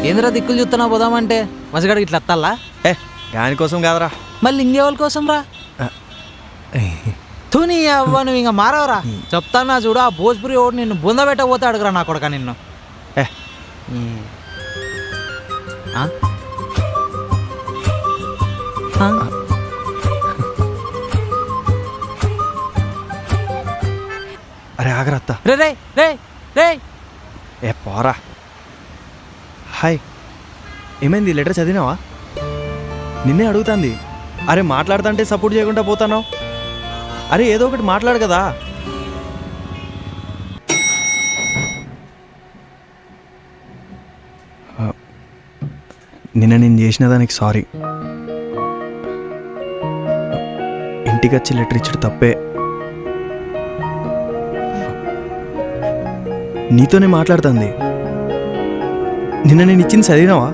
ఏంద్రా దిక్కులు చూస్తున్నా పోదామంటే మసిగడికి ఇట్లా అత్తాలా? దానికోసం కాదరా, మళ్ళీ ఇంకేవాళ్ళ కోసం రా. తుని అవ్వ నువ్వు ఇంకా మారవరా. చెప్తానా చూడు, ఆ భోజ్పురి ఓడు నిన్ను బొందబెట్ట పోతే అడుగురా నా కొడక నిన్ను. అరే ఆగరా అత్త. రే రే రే రే పోరా. హాయ్, ఏమైంది? లెటర్ చదివినావా? నిన్నే అడుగుతాంది. అరే మాట్లాడుతుంటే సపోర్ట్ చేయకుండా పోతాను. అరే ఏదో ఒకటి మాట్లాడు కదా. నిన్న నేను చేసిన దానికి సారీ. ఇంటికి వచ్చి లెటర్ ఇచ్చడం తప్పే. నీతోనే మాట్లాడుతుంది. నిన్న నేను ఇచ్చింది చదివినావా?